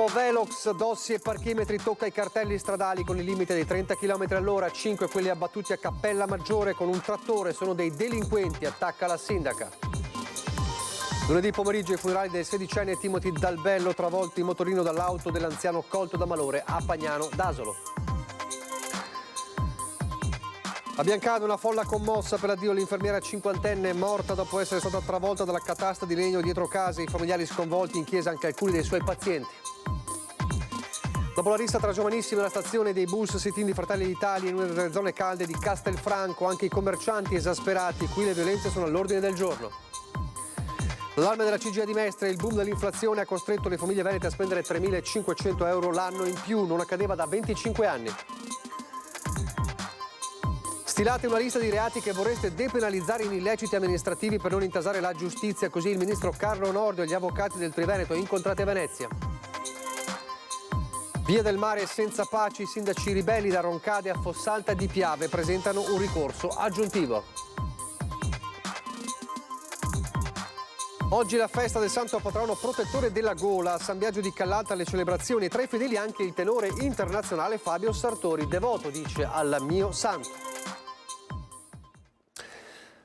Velox, dossi e parchimetri, tocca i cartelli stradali con il limite dei 30 km all'ora, 5 quelli abbattuti a Cappella Maggiore con un trattore, sono dei delinquenti, attacca la sindaca. Lunedì pomeriggio i funerali del sedicenne Timothy Dalbello, travolto in motorino dall'auto dell'anziano colto da malore a Pagnano d'Asolo. A Biancado una folla commossa per l'addio all'infermiera cinquantenne morta dopo essere stata travolta dalla catasta di legno dietro casa, i familiari sconvolti, in chiesa anche alcuni dei suoi pazienti. Dopo la rissa tra giovanissimi alla stazione dei bus sit-in di Fratelli d'Italia in una delle zone calde di Castelfranco, anche i commercianti esasperati, qui le violenze sono all'ordine del giorno. L'allarme della CGIA di Mestre e il boom dell'inflazione ha costretto le famiglie venete a spendere 3.500 euro l'anno in più, non accadeva da 25 anni. Stilate una lista di reati che vorreste depenalizzare in illeciti amministrativi per non intasare la giustizia, così il ministro Carlo Nordio e gli avvocati del Triveneto incontrati a Venezia. Via del Mare senza pace, i sindaci ribelli da Roncade a Fossalta di Piave presentano un ricorso aggiuntivo. Oggi la festa del Santo Patrono Protettore della Gola, a San Biagio di Callalta alle celebrazioni e tra i fedeli anche il tenore internazionale Fabio Sartori, devoto dice al mio santo.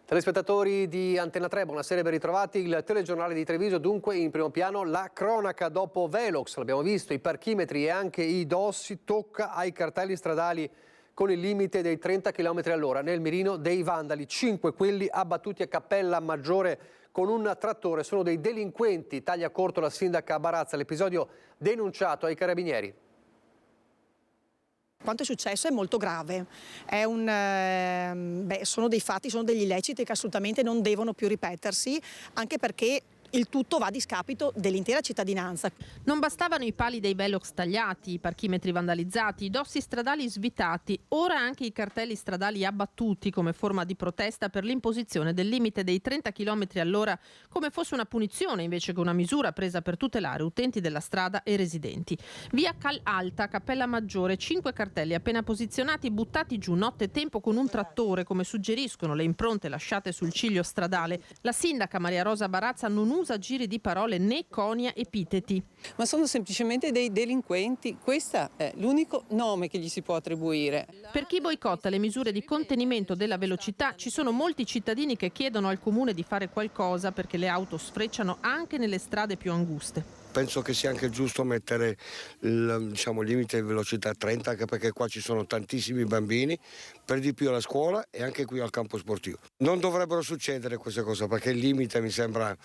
Telespettatori di Antenna 3, buonasera e ben ritrovati. Il telegiornale di Treviso, dunque in primo piano la cronaca dopo Velox, l'abbiamo visto, i parchimetri e anche i dossi, tocca ai cartelli stradali con il limite dei 30 km all'ora. Nel mirino dei vandali, 5 quelli abbattuti a Cappella Maggiore con un trattore, sono dei delinquenti, taglia corto la sindaca Barazza, l'episodio denunciato ai carabinieri. Quanto è successo è molto grave, sono dei fatti, sono degli illeciti che assolutamente non devono più ripetersi, anche perché il tutto va a discapito dell'intera cittadinanza. Non bastavano i pali dei Velox tagliati, i parchimetri vandalizzati, i dossi stradali svitati, ora anche i cartelli stradali abbattuti come forma di protesta per l'imposizione del limite dei 30 km all'ora come fosse una punizione invece che una misura presa per tutelare utenti della strada e residenti. Via Cal Alta, Cappella Maggiore, 5 cartelli appena posizionati buttati giù nottetempo con un trattore come suggeriscono le impronte lasciate sul ciglio stradale. La sindaca Maria Rosa Barazza non usa giri di parole né conia epiteti. Ma sono semplicemente dei delinquenti, questo è l'unico nome che gli si può attribuire. Per chi boicotta le misure di contenimento della velocità ci sono molti cittadini che chiedono al comune di fare qualcosa perché le auto sfrecciano anche nelle strade più anguste. Penso che sia anche giusto mettere il limite di velocità a 30, anche perché qua ci sono tantissimi bambini, per di più alla scuola e anche qui al campo sportivo. Non dovrebbero succedere queste cose perché il limite mi sembra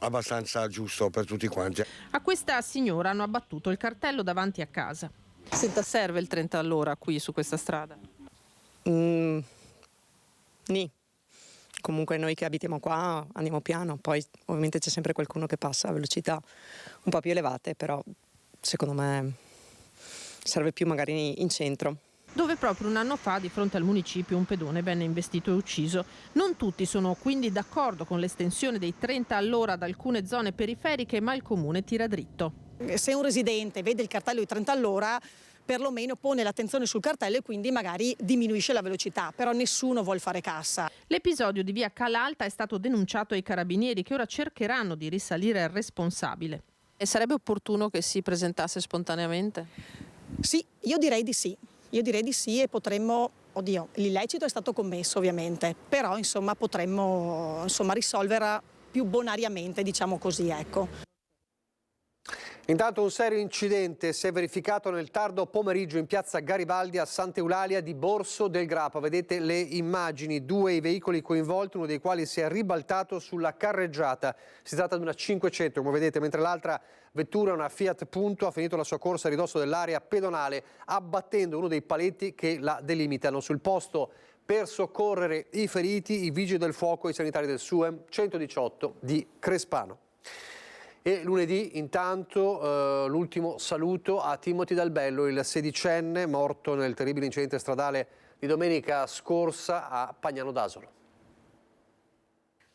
abbastanza giusto per tutti quanti. A questa signora hanno abbattuto il cartello davanti a casa. Senta, serve il 30 all'ora qui su questa strada? Nì. Comunque noi che abitiamo qua andiamo piano, poi ovviamente c'è sempre qualcuno che passa a velocità un po' più elevate, però secondo me serve più magari in centro. Dove proprio un anno fa di fronte al municipio un pedone venne investito e ucciso. Non tutti sono quindi d'accordo con l'estensione dei 30 all'ora ad alcune zone periferiche, ma il comune tira dritto. Se un residente vede il cartello di 30 all'ora, perlomeno pone l'attenzione sul cartello e quindi magari diminuisce la velocità, però nessuno vuol fare cassa. L'episodio di via Calalta è stato denunciato ai carabinieri che ora cercheranno di risalire al responsabile. E sarebbe opportuno che si presentasse spontaneamente? Sì, io direi di sì. Io direi di sì e potremmo, l'illecito è stato commesso ovviamente, però potremmo risolverla più bonariamente, diciamo così, ecco. Intanto un serio incidente si è verificato nel tardo pomeriggio in piazza Garibaldi a Sant'Eulalia di Borso del Grappa. Vedete le immagini, 2 i veicoli coinvolti, uno dei quali si è ribaltato sulla carreggiata. Si tratta di una 500, come vedete, mentre l'altra vettura, una Fiat Punto, ha finito la sua corsa a ridosso dell'area pedonale, abbattendo uno dei paletti che la delimitano. Sul posto per soccorrere i feriti, i vigili del fuoco e i sanitari del SUEM 118 di Crespano. E lunedì intanto l'ultimo saluto a Timothy Dalbello, il sedicenne morto nel terribile incidente stradale di domenica scorsa a Pagnano d'Asolo.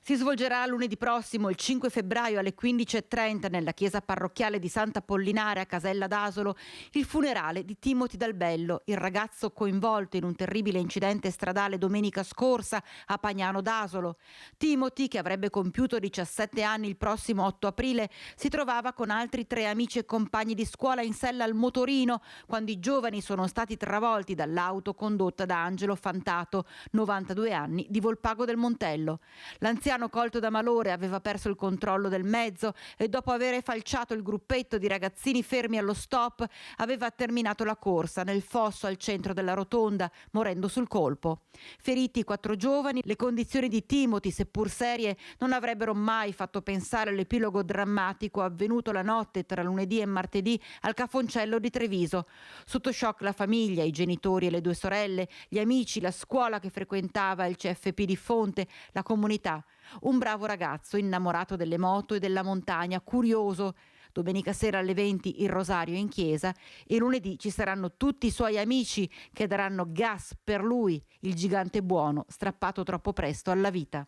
Si svolgerà lunedì prossimo, il 5 febbraio alle 15:30 nella chiesa parrocchiale di Sant'Apollinare a Casella d'Asolo il funerale di Timothy Dal Bello, il ragazzo coinvolto in un terribile incidente stradale domenica scorsa a Pagnano d'Asolo. Timothy, che avrebbe compiuto 17 anni il prossimo 8 aprile, si trovava con altri 3 amici e compagni di scuola in sella al motorino quando i giovani sono stati travolti dall'auto condotta da Angelo Fantato, 92 anni, di Volpago del Montello. L'anziano colto da malore aveva perso il controllo del mezzo e dopo aver falciato il gruppetto di ragazzini fermi allo stop aveva terminato la corsa nel fosso al centro della rotonda, morendo sul colpo. Feriti 4 giovani, le condizioni di Timothy, seppur serie, non avrebbero mai fatto pensare all'epilogo drammatico avvenuto la notte tra lunedì e martedì al Cafoncello di Treviso. Sotto shock la famiglia, i genitori e le 2 sorelle, gli amici, la scuola che frequentava, il CFP di Fonte, la comunità. Un bravo ragazzo innamorato delle moto e della montagna, curioso. Domenica sera alle 20 il rosario in chiesa e lunedì ci saranno tutti i suoi amici che daranno gas per lui, il gigante buono, strappato troppo presto alla vita.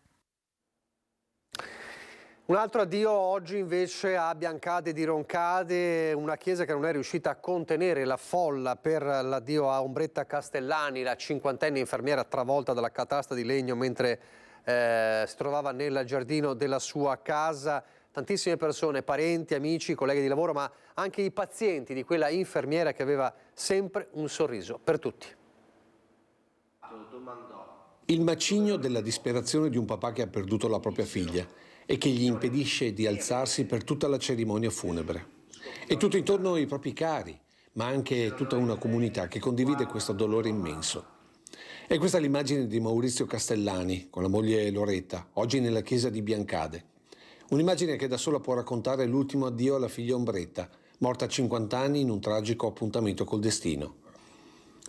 Un altro addio oggi invece a Biancade di Roncade, una chiesa che non è riuscita a contenere la folla per l'addio a Ombretta Castellani, la 50enne infermiera travolta dalla catasta di legno mentre si trovava nel giardino della sua casa. Tantissime persone, parenti, amici, colleghi di lavoro, ma anche i pazienti di quella infermiera che aveva sempre un sorriso per tutti. Il macigno della disperazione di un papà che ha perduto la propria figlia e che gli impedisce di alzarsi per tutta la cerimonia funebre. E tutto intorno i propri cari, ma anche tutta una comunità che condivide questo dolore immenso. E questa è l'immagine di Maurizio Castellani con la moglie Loretta, oggi nella chiesa di Biancade. Un'immagine che da sola può raccontare l'ultimo addio alla figlia Ombretta, morta a 50 anni in un tragico appuntamento col destino.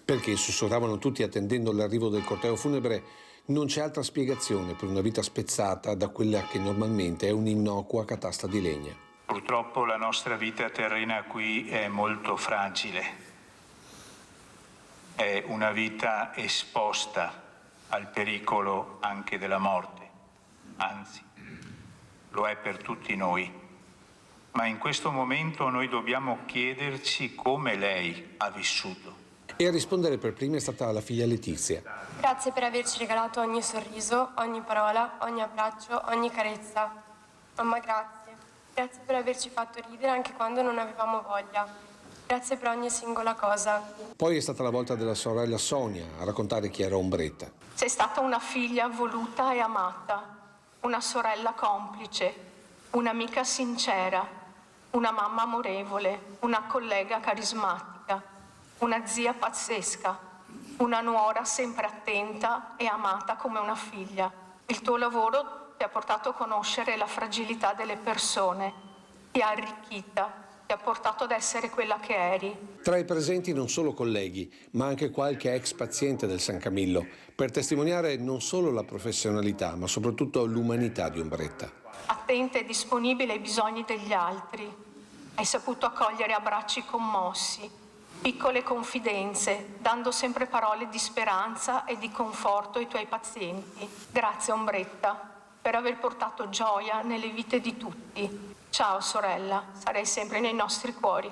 Perché, sussurravano tutti attendendo l'arrivo del corteo funebre, non c'è altra spiegazione per una vita spezzata da quella che normalmente è un'innocua catasta di legna. Purtroppo la nostra vita terrena qui è molto fragile. È una vita esposta al pericolo anche della morte, anzi, lo è per tutti noi. Ma in questo momento noi dobbiamo chiederci come lei ha vissuto. E a rispondere per prima è stata la figlia Letizia. Grazie per averci regalato ogni sorriso, ogni parola, ogni abbraccio, ogni carezza. Mamma, grazie. Grazie per averci fatto ridere anche quando non avevamo voglia. Grazie per ogni singola cosa. Poi è stata la volta della sorella Sonia a raccontare chi era Ombretta. Sei stata una figlia voluta e amata, una sorella complice, un'amica sincera, una mamma amorevole, una collega carismatica, una zia pazzesca, una nuora sempre attenta e amata come una figlia. Il tuo lavoro ti ha portato a conoscere la fragilità delle persone, ti ha arricchita, ti ha portato ad essere quella che eri. Tra i presenti non solo colleghi, ma anche qualche ex paziente del San Camillo, per testimoniare non solo la professionalità, ma soprattutto l'umanità di Ombretta. Attenta e disponibile ai bisogni degli altri. Hai saputo accogliere abbracci commossi, piccole confidenze, dando sempre parole di speranza e di conforto ai tuoi pazienti. Grazie Ombretta per aver portato gioia nelle vite di tutti. Ciao sorella, sarai sempre nei nostri cuori.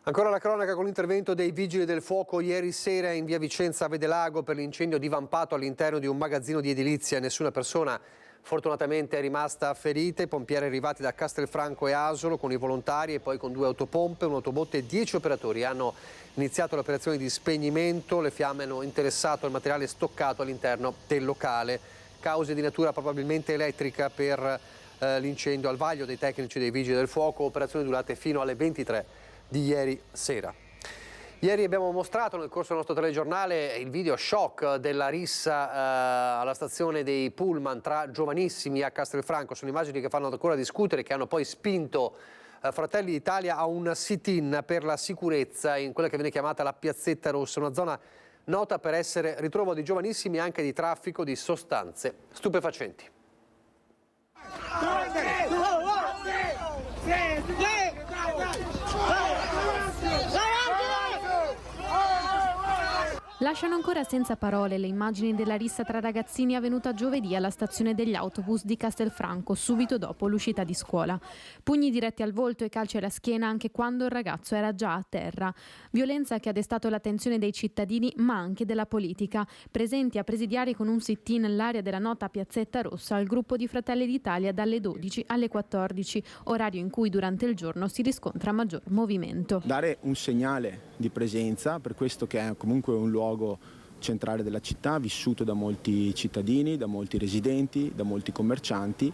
Ancora la cronaca con l'intervento dei Vigili del Fuoco ieri sera in via Vicenza a Vedelago per l'incendio divampato all'interno di un magazzino di edilizia. Nessuna persona fortunatamente è rimasta ferita. I pompieri arrivati da Castelfranco e Asolo con i volontari e poi con 2 autopompe, un'autobotte e 10 operatori hanno iniziato le operazioni di spegnimento. Le fiamme hanno interessato il materiale stoccato all'interno del locale. Cause di natura probabilmente elettrica per l'incendio. Al vaglio dei tecnici dei Vigili del Fuoco, operazioni durate fino alle 23 di ieri sera. Ieri abbiamo mostrato nel corso del nostro telegiornale il video shock della rissa alla stazione dei Pullman tra giovanissimi a Castelfranco. Sono immagini che fanno ancora discutere, che hanno poi spinto Fratelli d'Italia a un sit-in per la sicurezza in quella che viene chiamata la Piazzetta Rossa, una zona nota per essere ritrovo di giovanissimi e anche di traffico di sostanze stupefacenti. Lasciano ancora senza parole le immagini della rissa tra ragazzini avvenuta giovedì alla stazione degli autobus di Castelfranco, subito dopo l'uscita di scuola. Pugni diretti al volto e calci alla schiena anche quando il ragazzo era già a terra. Violenza che ha destato l'attenzione dei cittadini, ma anche della politica. Presenti a presidiare con un sit-in nell'area della nota Piazzetta Rossa il gruppo di Fratelli d'Italia dalle 12 alle 14, orario in cui durante il giorno si riscontra maggior movimento. Dare un segnale di presenza per questo che è comunque un luogo centrale della città, vissuto da molti cittadini, da molti residenti, da molti commercianti,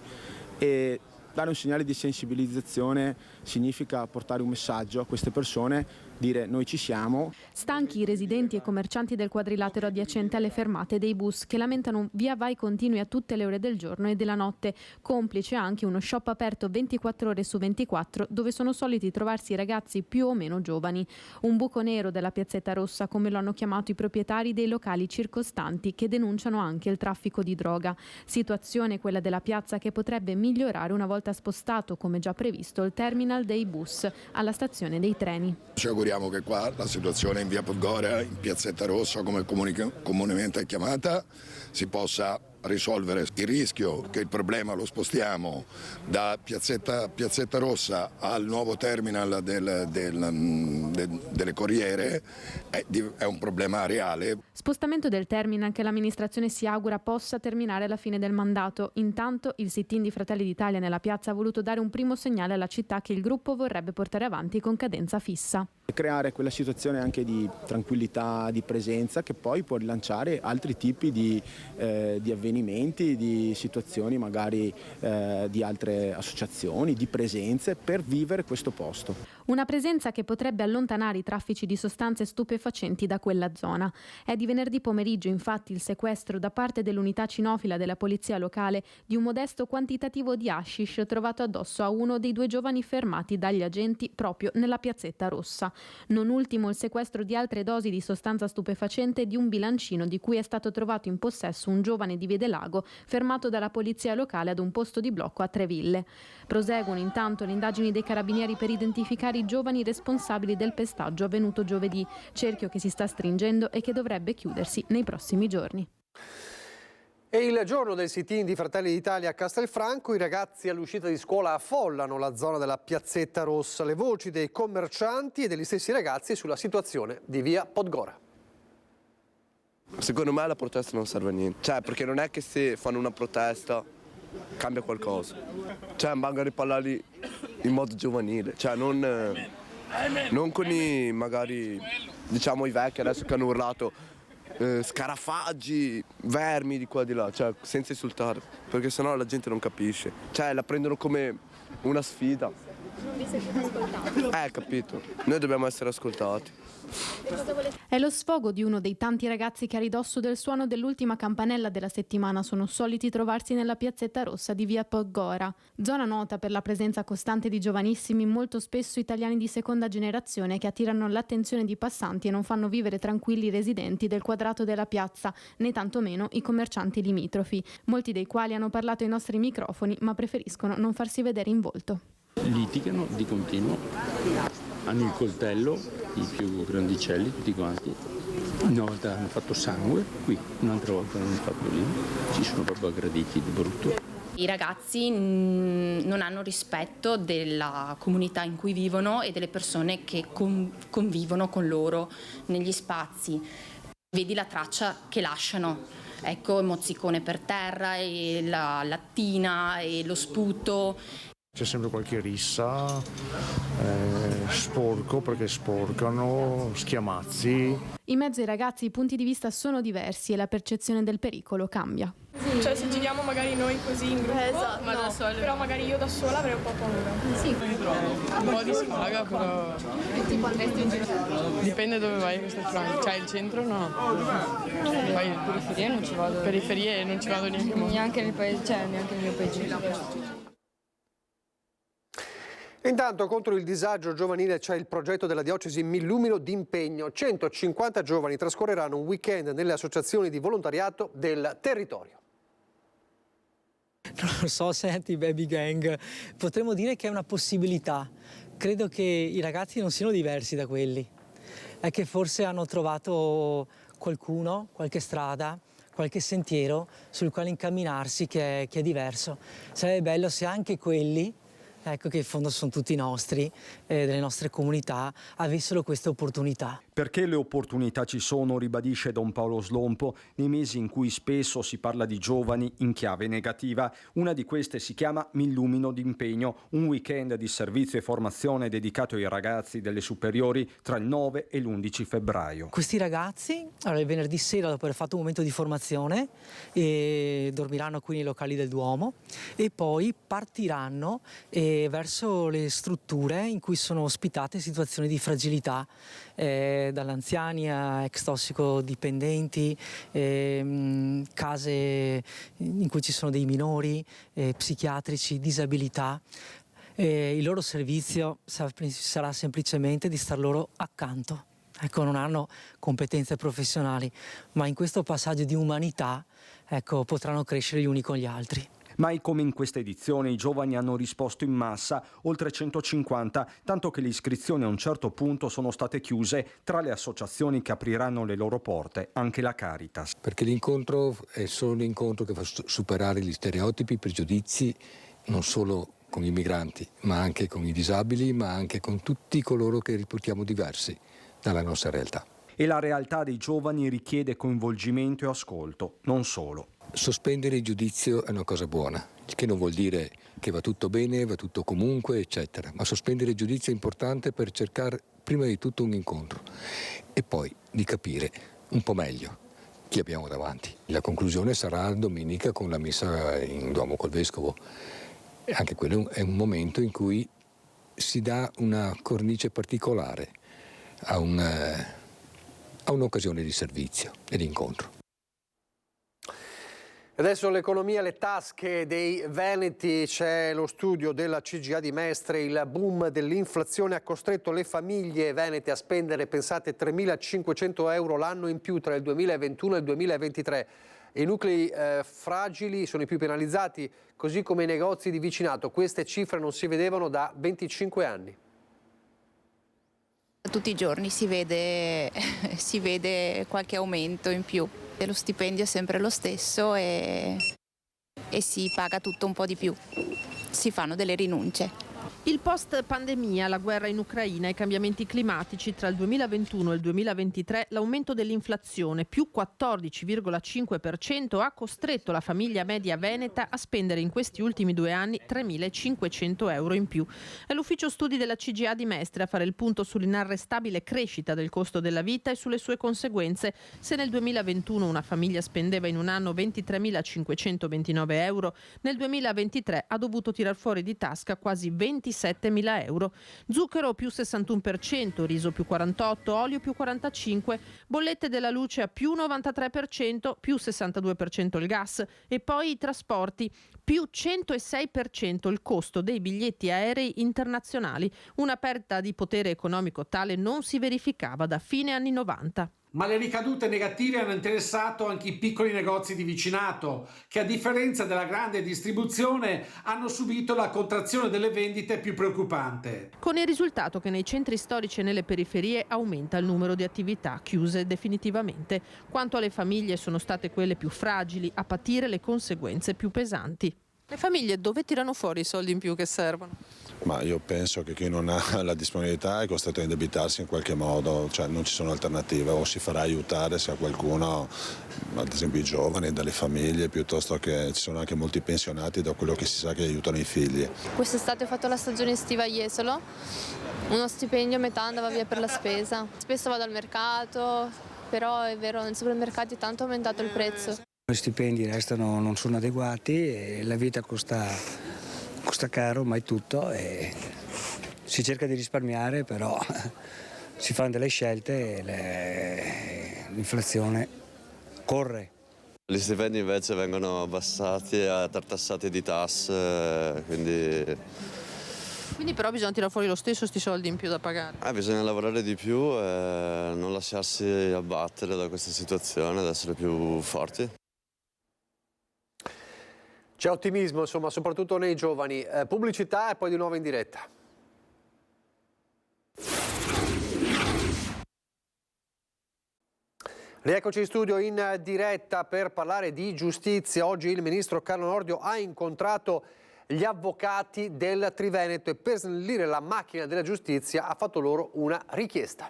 e dare un segnale di sensibilizzazione significa portare un messaggio a queste persone, dire noi ci siamo. Stanchi i residenti e commercianti del quadrilatero adiacente alle fermate dei bus che lamentano via vai continui a tutte le ore del giorno e della notte, complice anche uno shop aperto 24 ore su 24 dove sono soliti trovarsi ragazzi più o meno giovani. Un buco nero della Piazzetta Rossa, come lo hanno chiamato i proprietari dei locali circostanti, che denunciano anche il traffico di droga. Situazione quella della piazza che potrebbe migliorare una volta spostato, come già previsto, il terminal dei bus alla stazione dei treni. Ci auguriamo che qua la situazione in via Podgora, in Piazzetta Rossa come comunemente è chiamata, si possa risolvere. Il rischio che il problema lo spostiamo da Piazzetta Rossa al nuovo terminal delle Corriere è un problema reale. Spostamento del terminal che l'amministrazione si augura possa terminare alla fine del mandato. Intanto il sit-in di Fratelli d'Italia nella piazza ha voluto dare un primo segnale alla città che il gruppo vorrebbe portare avanti con cadenza fissa. Creare quella situazione anche di tranquillità, di presenza, che poi può rilanciare altri tipi di avvenimenti, di situazioni magari di altre associazioni, di presenze per vivere questo posto. Una presenza che potrebbe allontanare i traffici di sostanze stupefacenti da quella zona. È di venerdì pomeriggio infatti il sequestro da parte dell'unità cinofila della polizia locale di un modesto quantitativo di hashish trovato addosso a uno dei due giovani fermati dagli agenti proprio nella Piazzetta Rossa. Non ultimo il sequestro di altre dosi di sostanza stupefacente e di un bilancino di cui è stato trovato in possesso un giovane di Viedelago fermato dalla polizia locale ad un posto di blocco a Treville. Proseguono intanto le indagini dei carabinieri per identificare i giovani responsabili del pestaggio avvenuto giovedì, cerchio che si sta stringendo e che dovrebbe chiudersi nei prossimi giorni. È il giorno del sit-in di Fratelli d'Italia a Castelfranco. I ragazzi all'uscita di scuola affollano la zona della Piazzetta Rossa. Le voci dei commercianti e degli stessi ragazzi sulla situazione di via Podgora. Secondo me la protesta non serve a niente. Cioè, perché non è che se fanno una protesta cambia qualcosa. Cioè, magari parlare in modo giovanile. Cioè, non con i, magari, diciamo, i vecchi adesso che hanno urlato scarafaggi, vermi di qua e di là, cioè senza insultare, perché sennò la gente non capisce, cioè la prendono come una sfida. Non vi sentite ascoltati? Capito, noi dobbiamo essere ascoltati. È lo sfogo di uno dei tanti ragazzi che a ridosso del suono dell'ultima campanella della settimana sono soliti trovarsi nella Piazzetta Rossa di via Podgora, zona nota per la presenza costante di giovanissimi, molto spesso italiani di seconda generazione, che attirano l'attenzione di passanti e non fanno vivere tranquilli i residenti del quadrato della piazza, né tantomeno i commercianti limitrofi, molti dei quali hanno parlato ai nostri microfoni ma preferiscono non farsi vedere in volto. Litigano di continuo, hanno il coltello, i più grandicelli, tutti quanti. Una volta hanno fatto sangue qui, un'altra volta l'hanno fatto lì, ci sono proprio aggrediti di brutto. I ragazzi non hanno rispetto della comunità in cui vivono e delle persone che convivono con loro negli spazi. Vedi la traccia che lasciano, ecco, il mozzicone per terra, e la lattina e lo sputo. C'è sempre qualche rissa, sporco perché sporcano, schiamazzi. In mezzo ai ragazzi i punti di vista sono diversi e la percezione del pericolo cambia. Cioè se giriamo magari noi così in gruppo, esatto, ma da sole. Però magari io da sola avrei un po' paura. Sì, un po' di si paga, però tipo andresti in giro. Dipende dove vai questo Franco. Cioè il centro no. Poi in periferie non ci vado. Periferie non ci vado neanche molto. Neanche nel paese, cioè neanche nel mio paese. Intanto contro il disagio giovanile c'è il progetto della diocesi M'Illumino d'Impegno. 150 giovani trascorreranno un weekend nelle associazioni di volontariato del territorio. Non lo so, senti, baby gang, potremmo dire che è una possibilità. Credo che i ragazzi non siano diversi da quelli. È che forse hanno trovato qualcuno, qualche strada, qualche sentiero sul quale incamminarsi che è diverso. Sarebbe bello se anche quelli, ecco, che in fondo sono tutti nostri, delle nostre comunità, avessero queste opportunità. Perché le opportunità ci sono, ribadisce Don Paolo Slompo, nei mesi in cui spesso si parla di giovani in chiave negativa. Una di queste si chiama M'illumino d'impegno, un weekend di servizio e formazione dedicato ai ragazzi delle superiori tra il 9 e l'11 febbraio. Questi ragazzi, il venerdì sera, dopo aver fatto un momento di formazione, dormiranno qui nei locali del Duomo e poi partiranno verso le strutture in cui sono ospitate situazioni di fragilità, dall'anziani a ex tossicodipendenti, case in cui ci sono dei minori, psichiatrici, disabilità. Il loro servizio sarà semplicemente di star loro accanto. Ecco, non hanno competenze professionali, ma in questo passaggio di umanità, ecco, potranno crescere gli uni con gli altri. Mai come in questa edizione i giovani hanno risposto in massa, oltre 150, tanto che le iscrizioni a un certo punto sono state chiuse. Tra le associazioni che apriranno le loro porte anche la Caritas. Perché l'incontro è solo un incontro che fa superare gli stereotipi, i pregiudizi, non solo con i migranti, ma anche con i disabili, ma anche con tutti coloro che riportiamo diversi dalla nostra realtà. E la realtà dei giovani richiede coinvolgimento e ascolto, non solo. Sospendere il giudizio è una cosa buona, il che non vuol dire che va tutto bene, va tutto comunque, eccetera, ma sospendere il giudizio è importante per cercare prima di tutto un incontro e poi di capire un po' meglio chi abbiamo davanti. La conclusione sarà domenica con la messa in Duomo col Vescovo. E anche quello è un momento in cui si dà una cornice particolare a un'occasione di servizio e di incontro. Adesso l'economia, le tasche dei veneti, c'è lo studio della CGIA di Mestre. Il boom dell'inflazione ha costretto le famiglie venete a spendere, pensate, 3.500 euro l'anno in più tra il 2021 e il 2023. I nuclei fragili sono i più penalizzati, così come i negozi di vicinato. Queste cifre non si vedevano da 25 anni. Tutti i giorni si vede qualche aumento in più. Lo stipendio è sempre lo stesso e si paga tutto un po' di più. Si fanno delle rinunce. Il post-pandemia, la guerra in Ucraina, i cambiamenti climatici, tra il 2021 e il 2023 l'aumento dell'inflazione, più 14,5%, ha costretto la famiglia media veneta a spendere in questi ultimi 2 anni 3.500 euro in più. È l'ufficio studi della CGIA di Mestre a fare il punto sull'inarrestabile crescita del costo della vita e sulle sue conseguenze. Se nel 2021 una famiglia spendeva in un anno 23.529 euro, nel 2023 ha dovuto tirar fuori di tasca quasi 27.000 euro. Zucchero più 61%, riso più 48%, olio più 45%, bollette della luce a più 93%, più 62% il gas e poi i trasporti, più 106% il costo dei biglietti aerei internazionali. Una perdita di potere economico tale non si verificava da fine anni 90. Ma le ricadute negative hanno interessato anche i piccoli negozi di vicinato, che a differenza della grande distribuzione hanno subito la contrazione delle vendite più preoccupante. Con il risultato che nei centri storici e nelle periferie aumenta il numero di attività chiuse definitivamente. Quanto alle famiglie, sono state quelle più fragili a patire le conseguenze più pesanti. Le famiglie dove tirano fuori i soldi in più che servono? Ma io penso che chi non ha la disponibilità è costretto a indebitarsi in qualche modo, cioè non ci sono alternative, o si farà aiutare se a qualcuno, ad esempio i giovani, dalle famiglie, piuttosto che ci sono anche molti pensionati, da quello che si sa che aiutano i figli. Quest'estate ho fatto la stagione estiva a Jesolo, uno stipendio metà andava via per la spesa. Spesso vado al mercato, però è vero, nei supermercati tanto è aumentato il prezzo. Gli stipendi restano, non sono adeguati e la vita costa caro, ma è tutto e si cerca di risparmiare, però si fanno delle scelte e l'inflazione corre. Gli stipendi invece vengono abbassati e tartassati di tasse, quindi però bisogna tirare fuori lo stesso sti soldi in più da pagare. Bisogna lavorare di più e non lasciarsi abbattere da questa situazione, ad essere più forti. C'è ottimismo, insomma, soprattutto nei giovani. Pubblicità e poi di nuovo in diretta. Rieccoci in studio in diretta per parlare di giustizia. Oggi il ministro Carlo Nordio ha incontrato gli avvocati del Triveneto e per snellire la macchina della giustizia ha fatto loro una richiesta.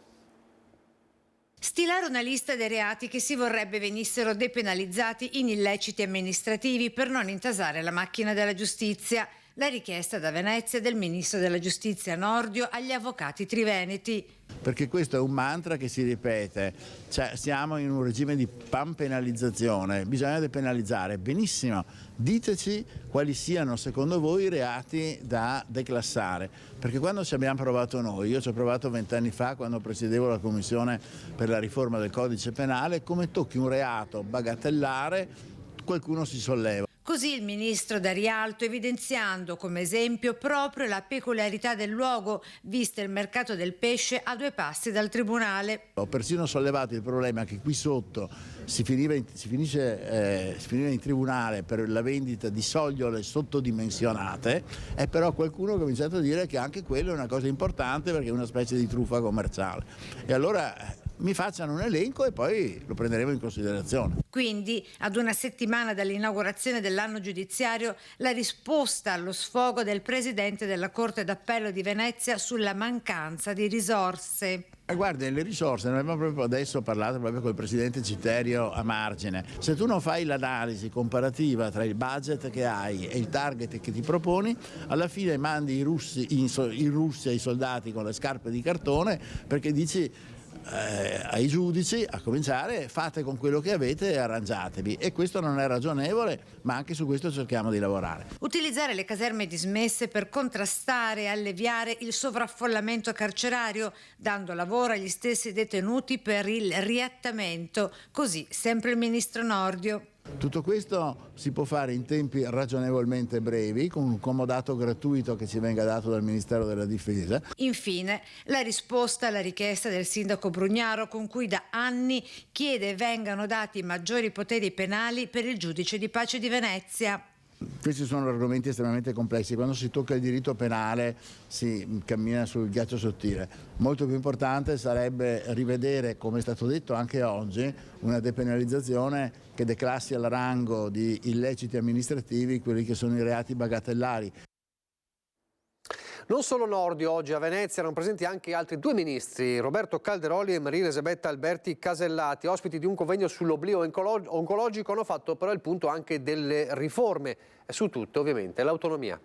Stilare una lista dei reati che si vorrebbe venissero depenalizzati in illeciti amministrativi per non intasare la macchina della giustizia. La richiesta da Venezia del ministro della giustizia Nordio agli avvocati triveneti. Perché questo è un mantra che si ripete, cioè siamo in un regime di panpenalizzazione, bisogna depenalizzare. Benissimo, diteci quali siano secondo voi i reati da declassare, perché quando ci abbiamo provato noi, io ci ho provato 20 anni fa quando presiedevo la commissione per la riforma del codice penale, come tocchi un reato bagatellare qualcuno si solleva. Così il ministro dà rialto evidenziando come esempio proprio la peculiarità del luogo, visto il mercato del pesce a 2 passi dal tribunale. Ho persino sollevato il problema che qui sotto si finiva in tribunale per la vendita di sogliole sottodimensionate e però qualcuno ha cominciato a dire che anche quello è una cosa importante perché è una specie di truffa commerciale. E allora mi facciano un elenco e poi lo prenderemo in considerazione. Quindi, ad una settimana dall'inaugurazione dell'anno giudiziario, la risposta allo sfogo del presidente della Corte d'Appello di Venezia sulla mancanza di risorse. Guardi, le risorse, noi abbiamo proprio adesso parlato proprio col presidente Citerio a margine. Se tu non fai l'analisi comparativa tra il budget che hai e il target che ti proponi, alla fine mandi in Russia i soldati con le scarpe di cartone perché dici ai giudici, a cominciare, fate con quello che avete e arrangiatevi, e questo non è ragionevole, ma anche su questo cerchiamo di lavorare. Utilizzare le caserme dismesse per contrastare e alleviare il sovraffollamento carcerario, dando lavoro agli stessi detenuti per il riattamento, così sempre il ministro Nordio. Tutto questo si può fare in tempi ragionevolmente brevi, con un comodato gratuito che ci venga dato dal Ministero della Difesa. Infine, la risposta alla richiesta del sindaco Brugnaro, con cui da anni chiede vengano dati maggiori poteri penali per il giudice di pace di Venezia. Questi sono argomenti estremamente complessi. Quando si tocca il diritto penale si cammina sul ghiaccio sottile. Molto più importante sarebbe rivedere, come è stato detto anche oggi, una depenalizzazione che declassi al rango di illeciti amministrativi quelli che sono i reati bagatellari. Non solo Nordio, oggi a Venezia erano presenti anche altri 2 ministri, Roberto Calderoli e Maria Elisabetta Alberti Casellati, ospiti di un convegno sull'oblio oncologico. Hanno fatto però il punto anche delle riforme e su tutto ovviamente l'autonomia.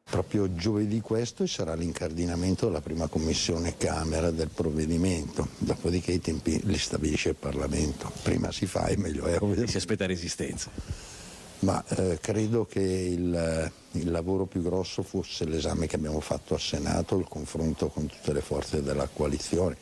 Proprio giovedì questo sarà l'incardinamento della prima commissione Camera del provvedimento, dopodiché i tempi li stabilisce il Parlamento, prima si fa e meglio è. E si aspetta resistenza. Ma credo che il lavoro più grosso fosse l'esame che abbiamo fatto al Senato, il confronto con tutte le forze della coalizione.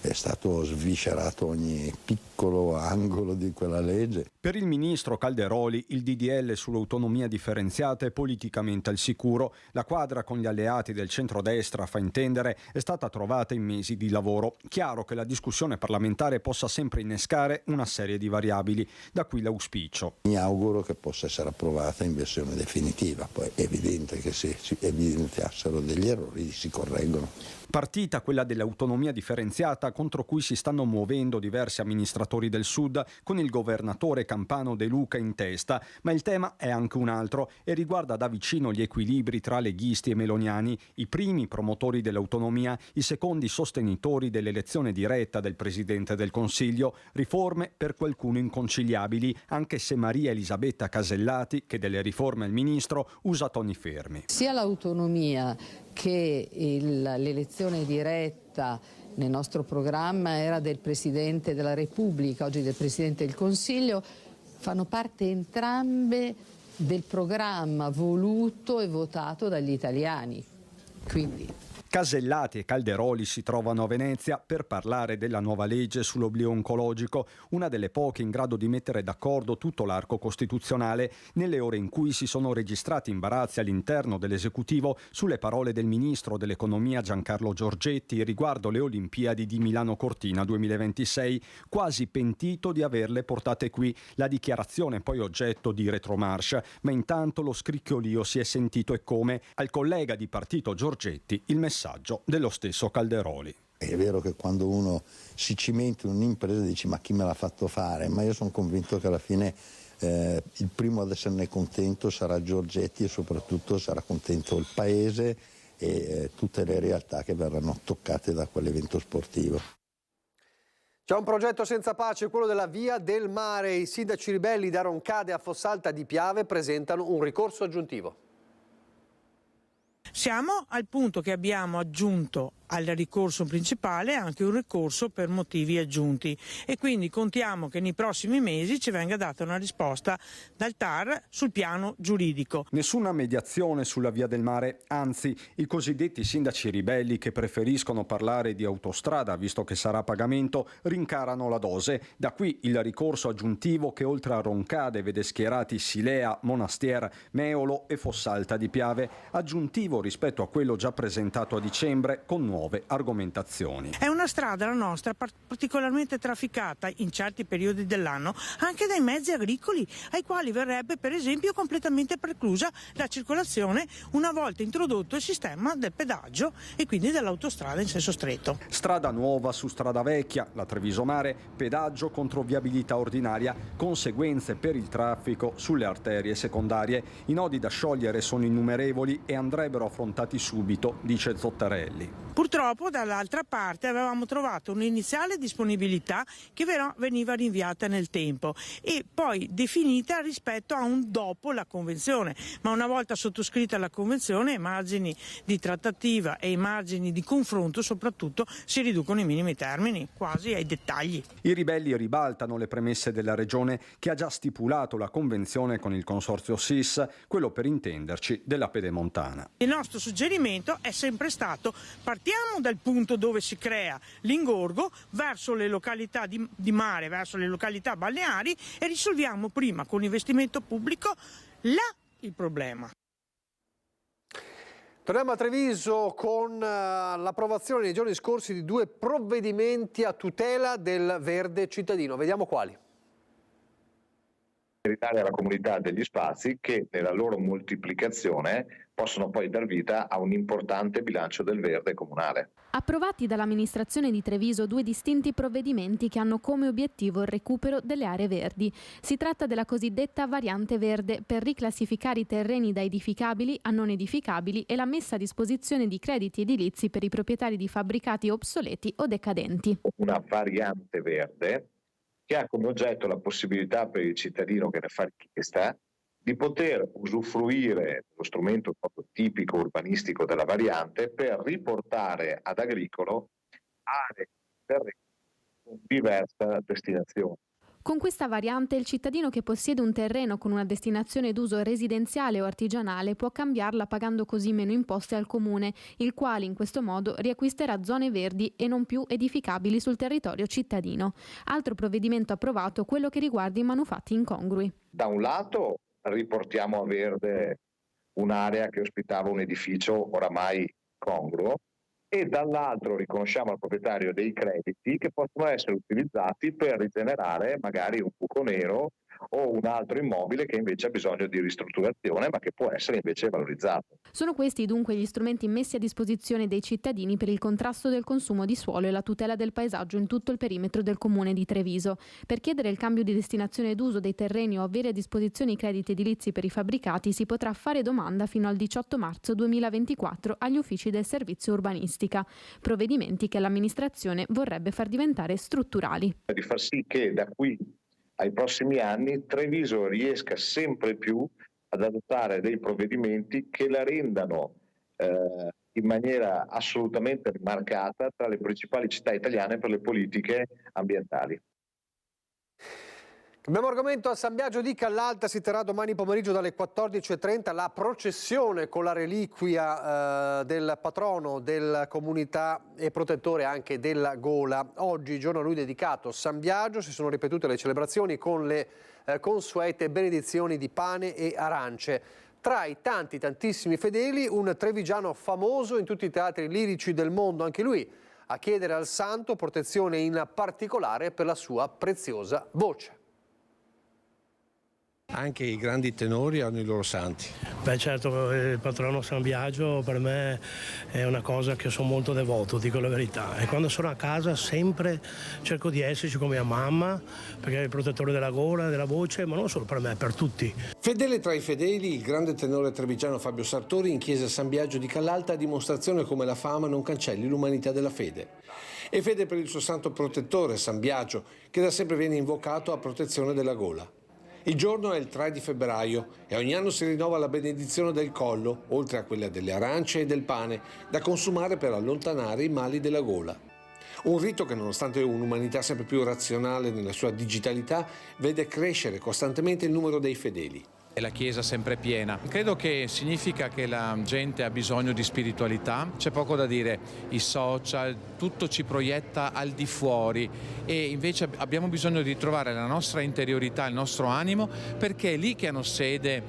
È stato sviscerato ogni piccolo angolo di quella legge. Per il ministro Calderoli il DDL sull'autonomia differenziata è politicamente al sicuro. La quadra con gli alleati del centrodestra, fa intendere, è stata trovata in mesi di lavoro. Chiaro che la discussione parlamentare possa sempre innescare una serie di variabili, da qui l'auspicio. Mi auguro che possa essere approvata in versione definitiva, poi è evidente che se si evidenziassero degli errori si correggono. Partita quella dell'autonomia differenziata contro cui si stanno muovendo diversi amministratori del Sud con il governatore campano De Luca in testa, ma il tema è anche un altro e riguarda da vicino gli equilibri tra leghisti e meloniani, i primi promotori dell'autonomia, i secondi sostenitori dell'elezione diretta del Presidente del Consiglio, riforme per qualcuno inconciliabili, anche se Maria Elisabetta Casellati, che delle riforme è il ministro, usa toni fermi. Sia l'autonomia che l'elezione diretta nel nostro programma era del Presidente della Repubblica, oggi del Presidente del Consiglio, fanno parte entrambe del programma voluto e votato dagli italiani. Quindi Casellati e Calderoli si trovano a Venezia per parlare della nuova legge sull'oblio oncologico, una delle poche in grado di mettere d'accordo tutto l'arco costituzionale, nelle ore in cui si sono registrati imbarazzi all'interno dell'esecutivo sulle parole del ministro dell'economia Giancarlo Giorgetti riguardo le Olimpiadi di Milano Cortina 2026, quasi pentito di averle portate qui. La dichiarazione poi oggetto di retromarcia, ma intanto lo scricchiolio si è sentito e come. Al collega di partito Giorgetti il messaggio dello stesso Calderoli. È vero che quando uno si cimenta in un'impresa dici ma chi me l'ha fatto fare? Ma io sono convinto che alla fine il primo ad esserne contento sarà Giorgetti e soprattutto sarà contento il paese e tutte le realtà che verranno toccate da quell'evento sportivo. C'è un progetto senza pace, quello della Via del Mare. I sindaci ribelli da Roncade a Fossalta di Piave presentano un ricorso aggiuntivo. Siamo al punto che abbiamo aggiunto al ricorso principale anche un ricorso per motivi aggiunti e quindi contiamo che nei prossimi mesi ci venga data una risposta dal TAR sul piano giuridico. Nessuna mediazione sulla Via del Mare, anzi i cosiddetti sindaci ribelli che preferiscono parlare di autostrada visto che sarà a pagamento rincarano la dose. Da qui il ricorso aggiuntivo che oltre a Roncade vede schierati Silea, Monastier, Meolo e Fossalta di Piave, aggiuntivo rispetto a quello già presentato a dicembre con nuove argomentazioni. È una strada, la nostra, particolarmente trafficata in certi periodi dell'anno anche dai mezzi agricoli, ai quali verrebbe per esempio completamente preclusa la circolazione una volta introdotto il sistema del pedaggio e quindi dell'autostrada in senso stretto. Strada nuova su strada vecchia, la Treviso Mare, pedaggio contro viabilità ordinaria, conseguenze per il traffico sulle arterie secondarie. I nodi da sciogliere sono innumerevoli e andrebbero affrontati subito, dice Zottarelli. Purtroppo dall'altra parte avevamo trovato un'iniziale disponibilità che però veniva rinviata nel tempo e poi definita rispetto a un dopo la convenzione, ma una volta sottoscritta la convenzione i margini di trattativa e i margini di confronto soprattutto si riducono ai minimi termini, quasi ai dettagli. I ribelli ribaltano le premesse della Regione che ha già stipulato la convenzione con il consorzio SIS, quello per intenderci della Pedemontana. Il nostro suggerimento è sempre stato: partiamo dal punto dove si crea l'ingorgo verso le località di mare, verso le località balneari e risolviamo prima con investimento pubblico il problema. Torniamo a Treviso con l'approvazione nei giorni scorsi di 2 provvedimenti a tutela del verde cittadino. Vediamo quali. Ridare alla comunità degli spazi che nella loro moltiplicazione possono poi dar vita a un importante bilancio del verde comunale. Approvati dall'amministrazione di Treviso 2 distinti provvedimenti che hanno come obiettivo il recupero delle aree verdi. Si tratta della cosiddetta variante verde per riclassificare i terreni da edificabili a non edificabili e la messa a disposizione di crediti edilizi per i proprietari di fabbricati obsoleti o decadenti. Una variante verde che ha come oggetto la possibilità per il cittadino che ne fa richiesta di poter usufruire dello strumento proprio tipico urbanistico della variante per riportare ad agricolo aree terreni con diversa destinazione. Con questa variante il cittadino che possiede un terreno con una destinazione d'uso residenziale o artigianale può cambiarla pagando così meno imposte al comune, il quale in questo modo riacquisterà zone verdi e non più edificabili sul territorio cittadino. Altro provvedimento approvato, quello che riguarda i manufatti incongrui. Da un lato riportiamo a verde un'area che ospitava un edificio oramai congruo e dall'altro riconosciamo al proprietario dei crediti che possono essere utilizzati per rigenerare magari un buco nero o un altro immobile che invece ha bisogno di ristrutturazione ma che può essere invece valorizzato. Sono questi dunque gli strumenti messi a disposizione dei cittadini per il contrasto del consumo di suolo e la tutela del paesaggio in tutto il perimetro del comune di Treviso. Per chiedere il cambio di destinazione d'uso dei terreni o avere a disposizione i crediti edilizi per i fabbricati si potrà fare domanda fino al 18 marzo 2024 agli uffici del servizio urbanistica, provvedimenti che l'amministrazione vorrebbe far diventare strutturali. Di far sì che da qui ai prossimi anni Treviso riesca sempre più ad adottare dei provvedimenti che la rendano in maniera assolutamente rimarcata tra le principali città italiane per le politiche ambientali. Cambiamo argomento. A San Biagio di Callalta si terrà domani pomeriggio dalle 14:30 la processione con la reliquia del patrono della comunità e protettore anche della gola. Oggi, giorno a lui dedicato, San Biagio, si sono ripetute le celebrazioni con le consuete benedizioni di pane e arance. Tra i tantissimi fedeli, un trevigiano famoso in tutti i teatri lirici del mondo, anche lui a chiedere al santo protezione in particolare per la sua preziosa voce. Anche i grandi tenori hanno i loro santi. Beh certo, il patrono San Biagio per me è una cosa che sono molto devoto, dico la verità. E quando sono a casa sempre cerco di esserci con mia mamma, perché è il protettore della gola, della voce, ma non solo per me, per tutti. Fedele tra i fedeli, il grande tenore trevigiano Fabio Sartori in chiesa San Biagio di Callalta, a dimostrazione come la fama non cancelli l'umanità della fede. E fede per il suo santo protettore, San Biagio, che da sempre viene invocato a protezione della gola. Il giorno è il 3 di febbraio e ogni anno si rinnova la benedizione del collo, oltre a quella delle arance e del pane, da consumare per allontanare i mali della gola. Un rito che, nonostante un'umanità sempre più razionale nella sua digitalità, vede crescere costantemente il numero dei fedeli. E la chiesa sempre piena. Credo che significa che la gente ha bisogno di spiritualità, c'è poco da dire, i social, tutto ci proietta al di fuori e invece abbiamo bisogno di trovare la nostra interiorità, il nostro animo, perché è lì che hanno sede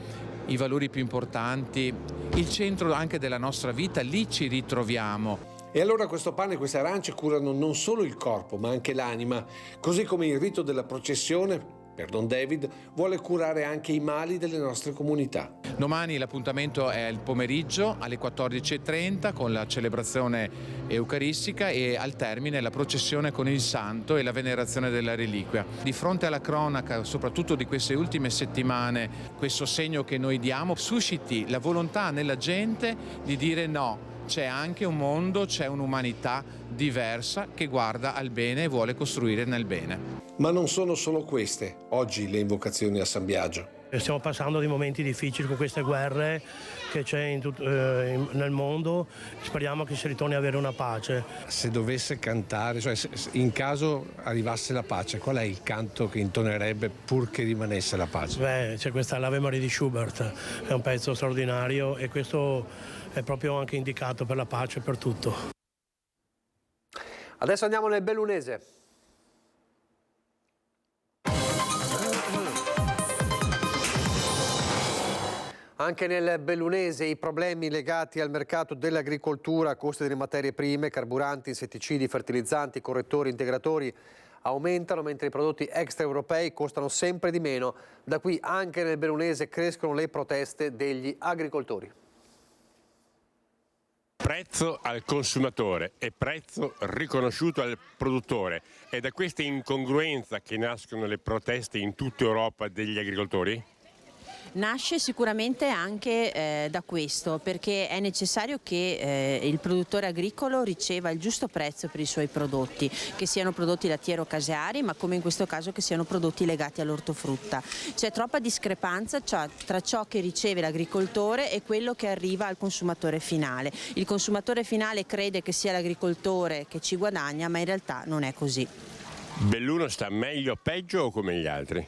i valori più importanti, il centro anche della nostra vita, lì ci ritroviamo. E allora questo pane e queste arance curano non solo il corpo ma anche l'anima, così come il rito della processione per Don David vuole curare anche i mali delle nostre comunità. Domani l'appuntamento è il pomeriggio alle 14:30 con la celebrazione eucaristica e al termine la processione con il santo e la venerazione della reliquia. Di fronte alla cronaca, soprattutto di queste ultime settimane, questo segno che noi diamo susciti la volontà nella gente di dire no. C'è anche un mondo, c'è un'umanità diversa che guarda al bene e vuole costruire nel bene. Ma non sono solo queste, oggi, le invocazioni a San Biagio. Stiamo passando dei momenti difficili con queste guerre che c'è nel mondo, speriamo che si ritorni ad avere una pace. Se dovesse cantare, cioè in caso arrivasse la pace, qual è il canto che intonerebbe pur che rimanesse la pace? Beh, c'è questa l'Ave Maria di Schubert, è un pezzo straordinario e questo è proprio anche indicato per la pace e per tutto. Adesso andiamo nel bellunese. Anche nel bellunese i problemi legati al mercato dell'agricoltura, costi delle materie prime, carburanti, insetticidi, fertilizzanti, correttori, integratori aumentano, mentre i prodotti extraeuropei costano sempre di meno. Da qui anche nel bellunese crescono le proteste degli agricoltori. Prezzo al consumatore e prezzo riconosciuto al produttore. È da questa incongruenza che nascono le proteste in tutta Europa degli agricoltori? Nasce sicuramente anche da questo, perché è necessario che il produttore agricolo riceva il giusto prezzo per i suoi prodotti, che siano prodotti lattiero-caseari, ma come in questo caso che siano prodotti legati all'ortofrutta. C'è troppa discrepanza tra ciò che riceve l'agricoltore e quello che arriva al consumatore finale. Il consumatore finale crede che sia l'agricoltore che ci guadagna, ma in realtà non è così. Belluno sta meglio o peggio o come gli altri?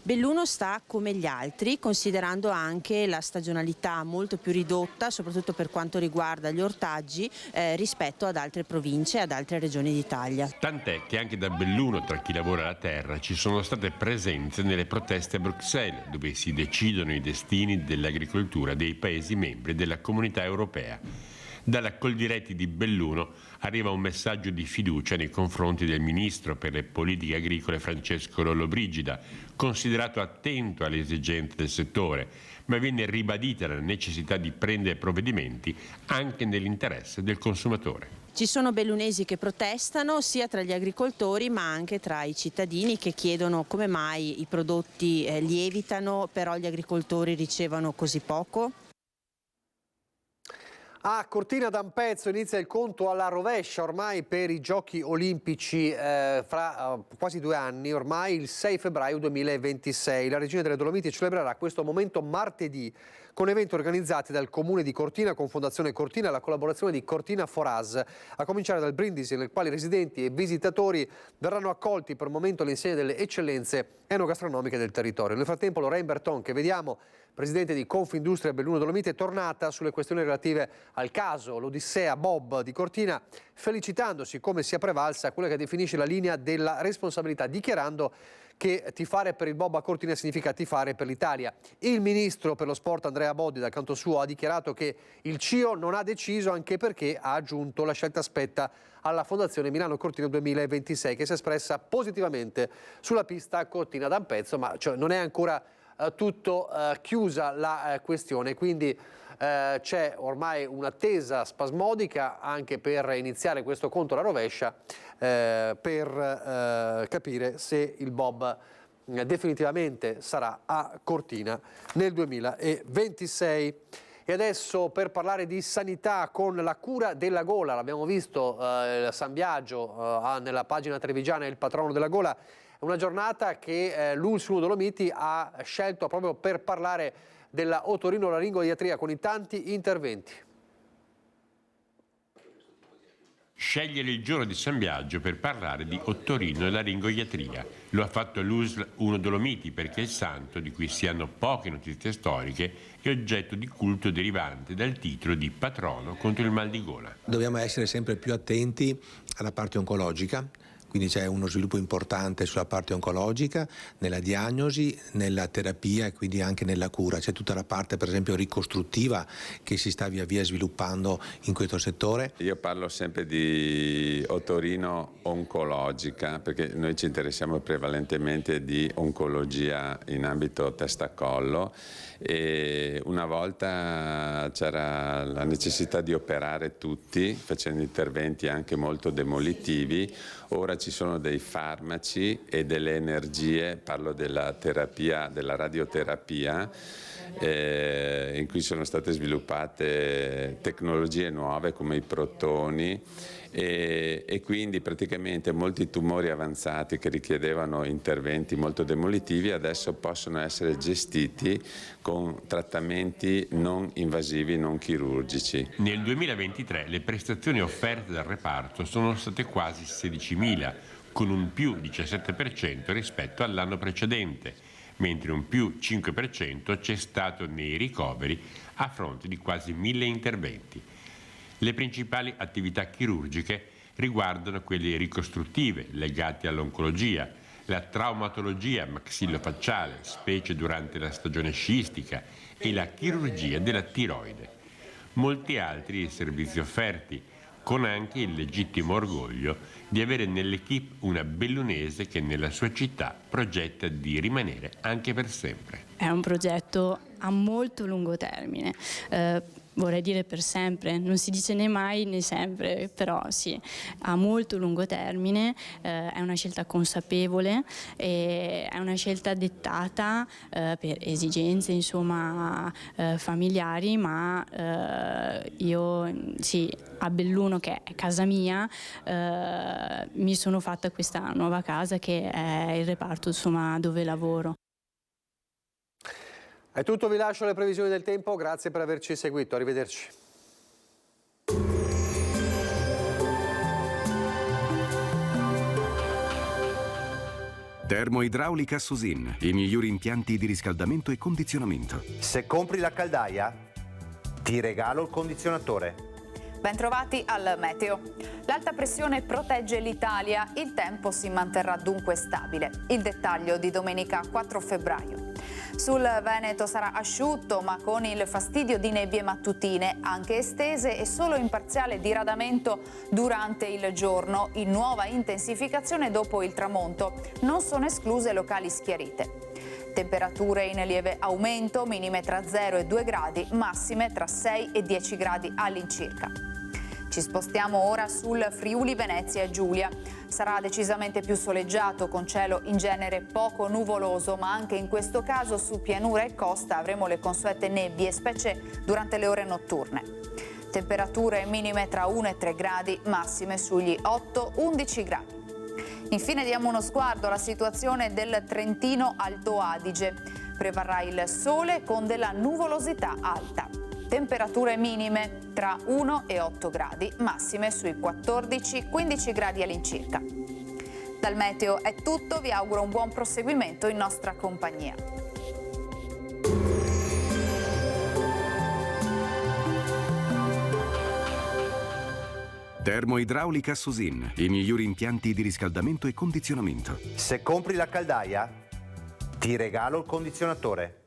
Belluno sta come gli altri, considerando anche la stagionalità molto più ridotta, soprattutto per quanto riguarda gli ortaggi, rispetto ad altre province e ad altre regioni d'Italia. Tant'è che anche da Belluno, tra chi lavora la terra, ci sono state presenze nelle proteste a Bruxelles, dove si decidono i destini dell'agricoltura dei Paesi membri della Comunità Europea. Dalla Coldiretti di Belluno arriva un messaggio di fiducia nei confronti del ministro per le politiche agricole Francesco Lollobrigida, considerato attento alle esigenze del settore, ma viene ribadita la necessità di prendere provvedimenti anche nell'interesse del consumatore. Ci sono bellunesi che protestano sia tra gli agricoltori ma anche tra i cittadini che chiedono come mai i prodotti lievitano, però gli agricoltori ricevono così poco. A Cortina d'Ampezzo inizia il conto alla rovescia ormai per i giochi olimpici fra quasi 2 anni, ormai il 6 febbraio 2026. La Regina delle Dolomiti celebrerà questo momento martedì con eventi organizzati dal Comune di Cortina con Fondazione Cortina e la collaborazione di Cortina Foras, a cominciare dal brindisi nel quale residenti e visitatori verranno accolti per un momento all'insegna delle eccellenze enogastronomiche del territorio. Nel frattempo Lorraine Berton, che vediamo, presidente di Confindustria Belluno Dolomiti, è tornata sulle questioni relative al caso, l'Odissea Bob di Cortina, felicitandosi come sia prevalsa quella che definisce la linea della responsabilità, dichiarando che tifare per il Bob a Cortina significa tifare per l'Italia. Il ministro per lo sport Andrea Boddi, dal canto suo, ha dichiarato che il CIO non ha deciso, anche perché, ha aggiunto, la scelta spetta alla Fondazione Milano Cortina 2026, che si è espressa positivamente sulla pista a Cortina d'Ampezzo, ma non è ancora tutto chiusa la questione, quindi c'è ormai un'attesa spasmodica anche per iniziare questo conto alla rovescia per capire se il bob definitivamente sarà a Cortina nel 2026. E adesso per parlare di sanità con la cura della gola, l'abbiamo visto, San Biagio ha nella pagina trevigiana il patrono della gola, è una giornata che l'ULSS 1 Dolomiti ha scelto proprio per parlare della otorinolaringodiatria con i tanti interventi. Scegliere il giorno di San Biagio per parlare di otorinolaringoiatria. Lo ha fatto l'ULSS 1 Dolomiti perché il santo, di cui si hanno poche notizie storiche, è oggetto di culto derivante dal titolo di patrono contro il mal di gola. Dobbiamo essere sempre più attenti alla parte oncologica. Quindi c'è uno sviluppo importante sulla parte oncologica, nella diagnosi, nella terapia e quindi anche nella cura. C'è tutta la parte per esempio ricostruttiva che si sta via via sviluppando in questo settore. Io parlo sempre di otorino oncologica perché noi ci interessiamo prevalentemente di oncologia in ambito testa-collo e una volta c'era la necessità di operare tutti facendo interventi anche molto demolitivi. Ora ci sono dei farmaci e delle energie, parlo della terapia, della radioterapia, in cui sono state sviluppate tecnologie nuove come i protoni e quindi praticamente molti tumori avanzati che richiedevano interventi molto demolitivi adesso possono essere gestiti con trattamenti non invasivi, non chirurgici. Nel 2023 le prestazioni offerte dal reparto sono state quasi 16.000, con un più 17% rispetto all'anno precedente, mentre un più 5% c'è stato nei ricoveri a fronte di quasi 1.000 interventi. Le principali attività chirurgiche riguardano quelle ricostruttive legate all'oncologia, la traumatologia maxillofacciale, specie durante la stagione sciistica, e la chirurgia della tiroide. Molti altri i servizi offerti, con anche il legittimo orgoglio di avere nell'equipe una bellunese che nella sua città progetta di rimanere anche per sempre. È un progetto a molto lungo termine. Vorrei dire per sempre, non si dice né mai né sempre, però sì, a molto lungo termine, è una scelta consapevole, è una scelta dettata per esigenze insomma familiari, ma io sì, a Belluno che è casa mia, mi sono fatta questa nuova casa che è il reparto insomma dove lavoro. È tutto, vi lascio le previsioni del tempo, grazie per averci seguito, arrivederci. Termoidraulica Susin, i migliori impianti di riscaldamento e condizionamento. Se compri la caldaia, ti regalo il condizionatore. Bentrovati al meteo. L'alta pressione protegge l'Italia, il tempo si manterrà dunque stabile. Il dettaglio di domenica 4 febbraio. Sul Veneto sarà asciutto ma con il fastidio di nebbie mattutine, anche estese e solo in parziale diradamento durante il giorno, in nuova intensificazione dopo il tramonto. Non sono escluse locali schiarite. Temperature in lieve aumento, minime tra 0 e 2 gradi, massime tra 6 e 10 gradi all'incirca. Ci spostiamo ora sul Friuli Venezia Giulia. Sarà decisamente più soleggiato con cielo in genere poco nuvoloso, ma anche in questo caso su pianura e costa avremo le consuete nebbie, specie durante le ore notturne. Temperature minime tra 1 e 3 gradi, massime sugli 8-11 gradi. Infine diamo uno sguardo alla situazione del Trentino Alto Adige. Prevarrà il sole con della nuvolosità alta. Temperature minime tra 1 e 8 gradi, massime sui 14-15 gradi all'incirca. Dal meteo è tutto, vi auguro un buon proseguimento in nostra compagnia. Termoidraulica Susin, i migliori impianti di riscaldamento e condizionamento. Se compri la caldaia, ti regalo il condizionatore.